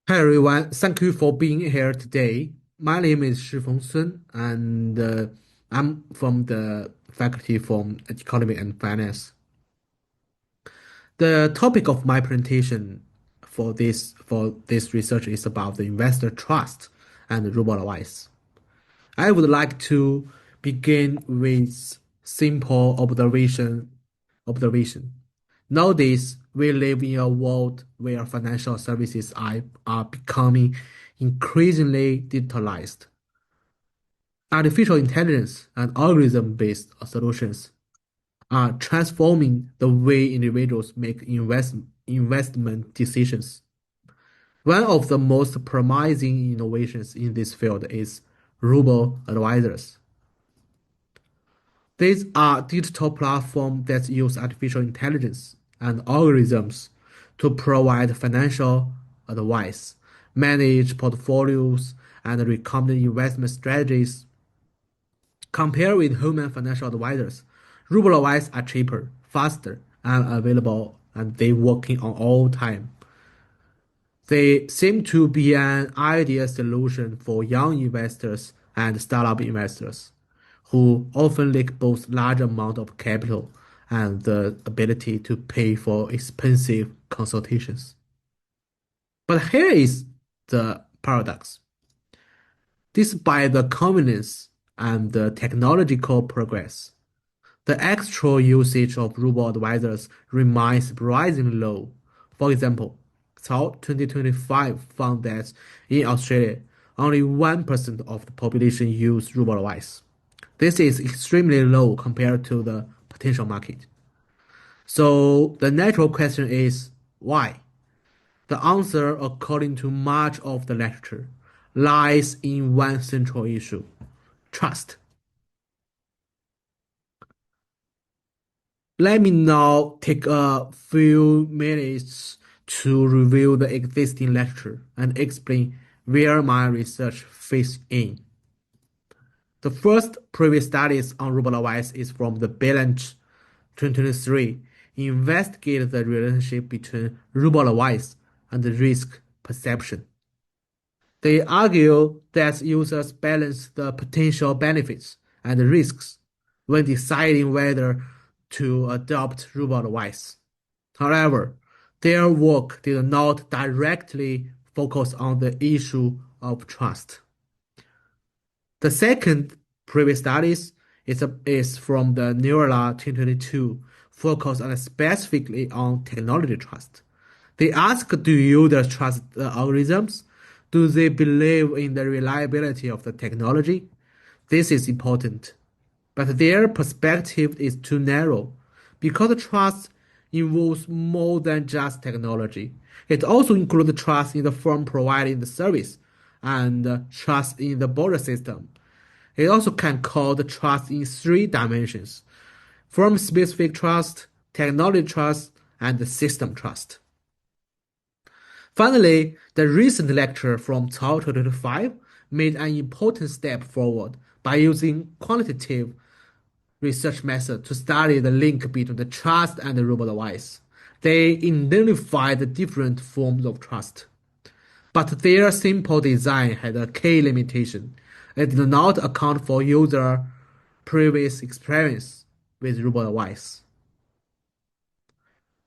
Hi everyone, thank you for being here today. My name is Shifeng Sun, and I'm from the faculty from Economy and Finance. The topic of my presentation for this research is about the investor trust and robo-advice. I would like to begin with simple observation. Nowadays, we live in a world where financial services are becoming increasingly digitalized. Artificial intelligence and algorithm-based solutions are transforming the way individuals make investment decisions. One of the most promising innovations in this field is robo-advisors. These are digital platforms that use artificial intelligence and algorithms to provide financial advice, manage portfolios, and recommend investment strategies. Compared with human financial advisors, robo-advice are cheaper, faster, and available, and they working on all time. They seem to be an ideal solution for young investors and startup investors who often lack both large amount of capital and the ability to pay for expensive consultations. But here is the paradox. Despite the convenience and the technological progress, the actual usage of robo-advisors remains surprisingly low. For example, Cao 2025 found that in Australia, only 1% of the population use robo-advice. This is extremely low compared to the potential market. So the natural question is why? The answer, according to much of the literature, lies in one central issue: trust. Let me now take a few minutes to review the existing lecture and explain where my research fits in. The first previous studies on robo-advice is from the Balance 2023, investigated the relationship between robo-advice and risk perception. They argue that users balance the potential benefits and risks when deciding whether to adopt robo-advice. However, their work did not directly focus on the issue of trust. The second previous studies is from the Neurala 2022, focused specifically on technology trust. They ask, do users trust the algorithms? Do they believe in the reliability of the technology? This is important, but their perspective is too narrow because trust involves more than just technology. It also includes trust in the firm providing the service and trust in the border system. It also can call trust in three dimensions: firm-specific trust, technology trust, and system trust. Finally, the recent lecture from Cao 2025 made an important step forward by using quantitative research method to study the link between the trust and the robo-advice. They identified the different forms of trust, but their simple design had a key limitation. It did not account for user previous experience with robo-advice.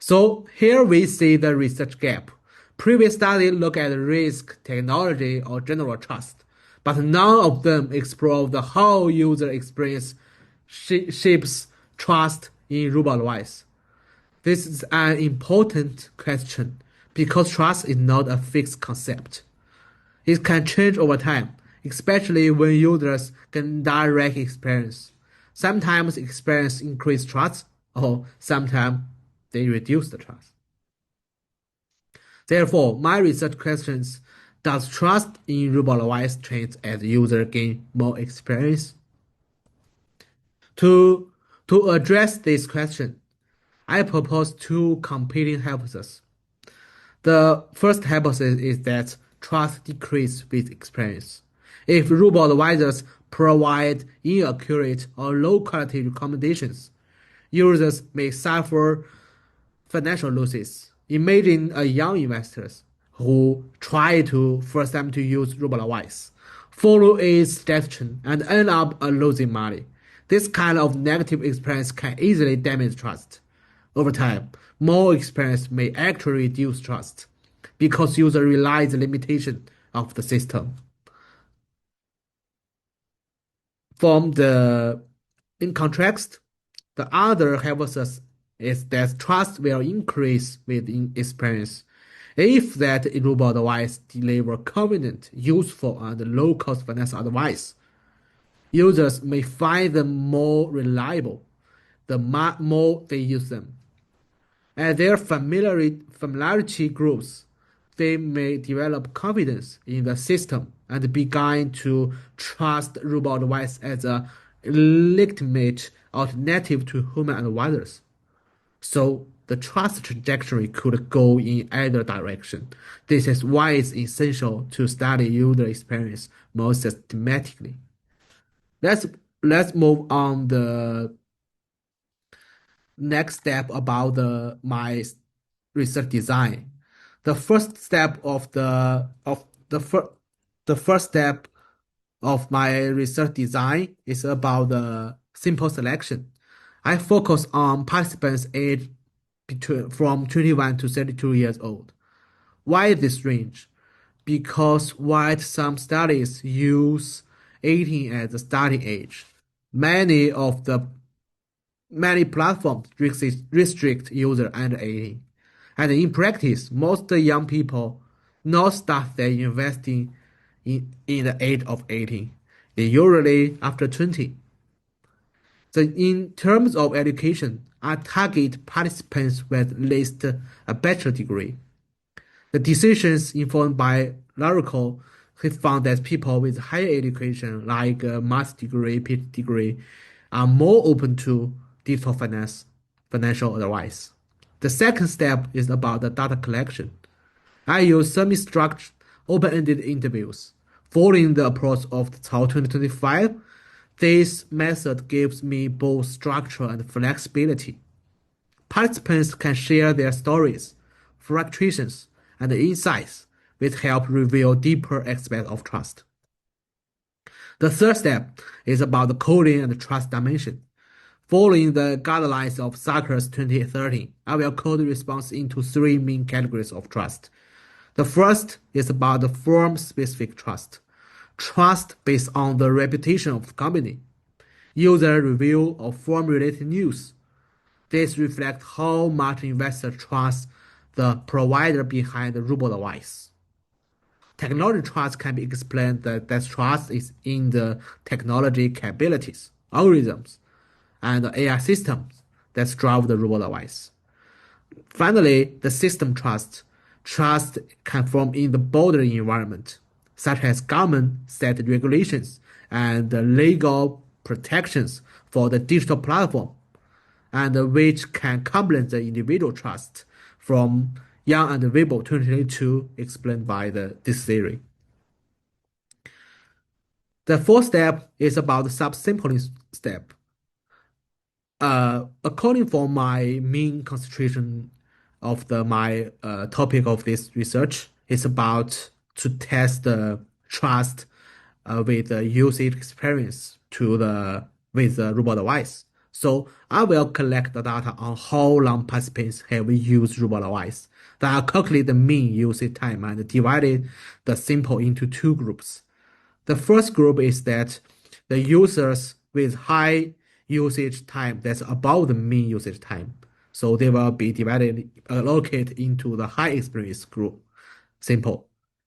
So here we see the research gap. Previous studies look at risk, technology, or general trust, but none of them explore the how user experience shapes trust in robo-advice. This is an important question because trust is not a fixed concept. It can change over time, especially when users get direct experience. Sometimes experience increase trust, or sometimes they reduce the trust. Therefore, my research questions: does trust in robo-advice change as users gain more experience? To, to address this question, I propose two competing hypotheses. The first hypothesis is that trust decreases with experience. If robo-advisors provide inaccurate or low-quality recommendations, users may suffer financial losses. Imagine a young investor who try to force them to use RoboAdvice, follow its suggestion, and end up losing money. This kind of negative experience can easily damage trust. Over time, more experience may actually reduce trust because user realize the limitation of the system. From the in contrast, the other hypothesis is that trust will increase with experience. If that robot advice deliver convenient, useful, and low-cost financial advice, users may find them more reliable the more they use them. As their familiarity grows, they may develop confidence in the system and begin to trust robot advice as a legitimate alternative to human advisors. So the trust trajectory could go in either direction. This is why it's essential to study user experience more systematically. Let's let's move on the next step about my research design. The first step of the first step of my research design is about the simple selection. I focus on participants aged from 21 to 32 years old. Why this range? Because while some studies use 18 as the starting age, many of the many platforms restrict user under 18. And in practice, most young people not start their investing in the age of 18. They usually after 20. So in terms of education, I target participants with at least a bachelor degree. The decisions informed by Laracle have found that people with higher education, like a master's degree, PhD degree, are more open to digital financial advice. The second step is about the data collection. I use semi-structured, open-ended interviews. Following the approach of the Cao 2025, this method gives me both structure and flexibility. Participants can share their stories, frustrations, and insights, which help reveal deeper aspects of trust. The third step is about the coding and trust dimension. Following the guidelines of Sarkis 2013, I will code response into three main categories of trust. The first is about the firm-specific trust. Trust based on the reputation of the company, user review of firm-related news. This reflects how much investors trust the provider behind the robot advice. Technology trust can be explained that trust is in the technology capabilities, algorithms, and AI systems that drive the robot advice. Finally, the system trust. Trust can form in the broader environment, such as government set regulations and legal protections for the digital platform, and which can complement the individual trust from Young and Weibo 2022 explained by this theory. The fourth step is about the sub-sampling step. According for my main concentration of my topic of this research is about to test the trust with the usage experience with the robot advice. So I will collect the data on how long participants have used robot advice. Then I'll calculate the mean usage time and divide the sample into two groups. The first group is that the users with high usage time that's above the mean usage time. So they will be allocated into the high experience group sample.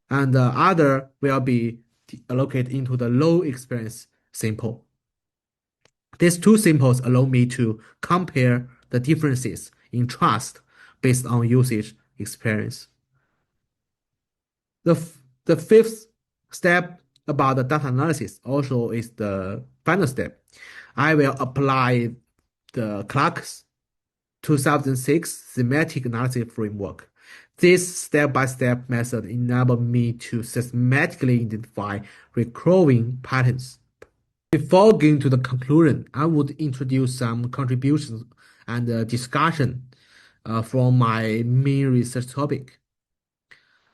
And the other will be allocated into the low experience sample. These two samples allow me to compare the differences in trust based on usage experience. The fifth step about the data analysis also is the final step. I will apply the Clark's 2006 thematic analysis framework. This step-by-step method enables me to systematically identify recurring patterns. Before getting to the conclusion, I would introduce some contributions and discussion from my main research topic.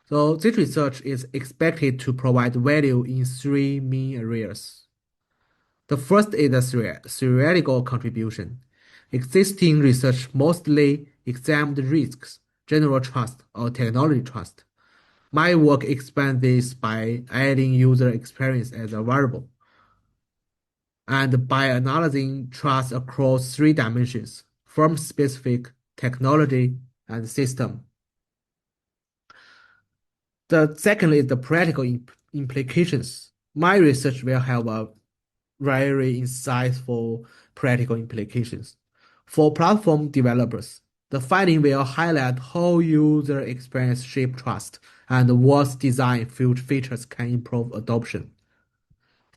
So this research is expected to provide value in three main areas. The first is the theoretical contribution. Existing research mostly examined risks, general trust, or technology trust. My work expands this by adding user experience as a variable and by analyzing trust across three dimensions: firm-specific, technology, and system. The second is the practical implications. My research will have a very insightful practical implications. For platform developers, the finding will highlight how user experience shape trust and what design features can improve adoption.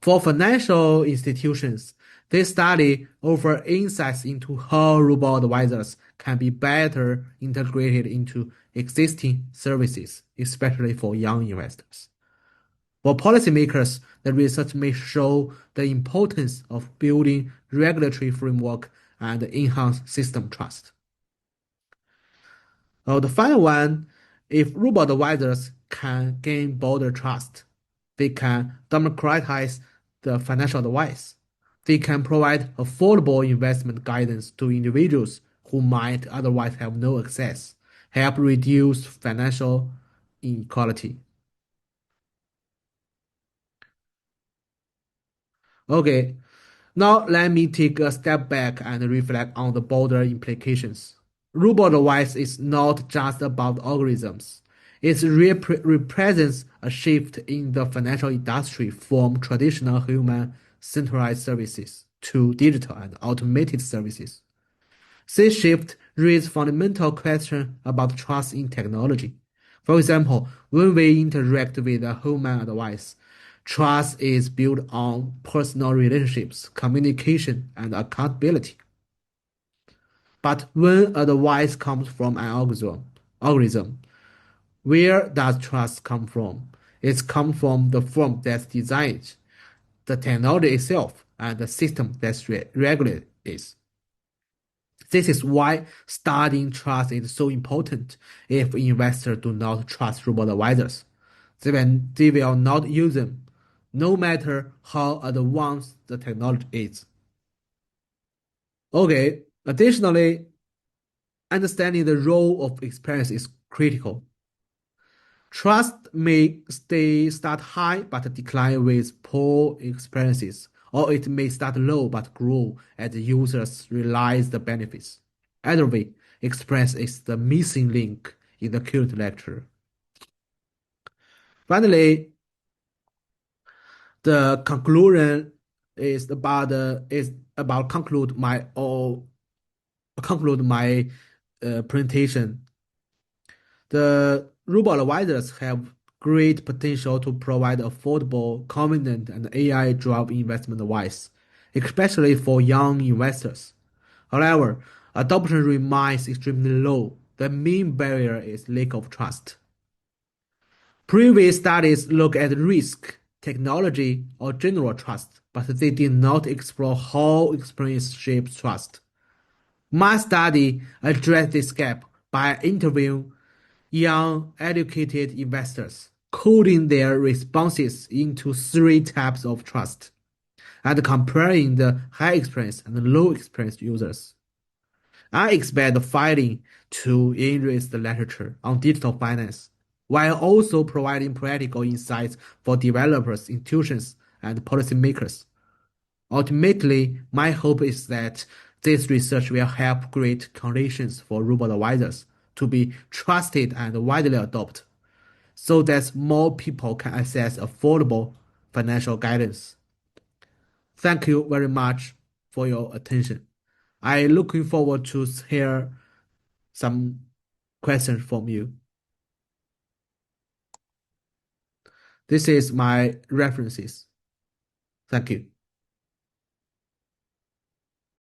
For financial institutions, this study offers insights into how robo-advisors can be better integrated into existing services, especially for young investors. For policymakers, the research may show the importance of building regulatory framework and enhance system trust. The final one, if robot advisors can gain broader trust, they can democratize the financial advice. They can provide affordable investment guidance to individuals who might otherwise have no access, help reduce financial inequality. Okay, now let me take a step back and reflect on the broader implications. Robot advice is not just about algorithms. It represents a shift in the financial industry from traditional human-centered services to digital and automated services. This shift raises fundamental questions about trust in technology. For example, when we interact with a human advice, trust is built on personal relationships, communication, and accountability. But when advice comes from an algorithm, where does trust come from? It comes from the firm that's designed, the technology itself, and the system that regulates it. This is why studying trust is so important. If investors do not trust robo-advisors, they will not use them, no matter how advanced the technology is. Okay, additionally, understanding the role of experience is critical. Trust may start high but decline with poor experiences, or it may start low but grow as users realize the benefits. Either way, experience is the missing link in the current lecture. Finally, the conclusion is about conclude my presentation. The robo-advisors have great potential to provide affordable, convenient, and AI-driven investment advice, especially for young investors. However, adoption remains extremely low. The main barrier is lack of trust. Previous studies look at risk, technology, or general trust, but they did not explore how experience shapes trust. My study addressed this gap by interviewing young, educated investors, coding their responses into three types of trust, and comparing the high experience and low experience users. I expect the finding to enrich the literature on digital finance, while also providing practical insights for developers, institutions, and policymakers. Ultimately, my hope is that this research will help create conditions for robo-advisors to be trusted and widely adopted, so that more people can access affordable financial guidance. Thank you very much for your attention. I looking forward to hear some questions from you. This is my references. Thank you.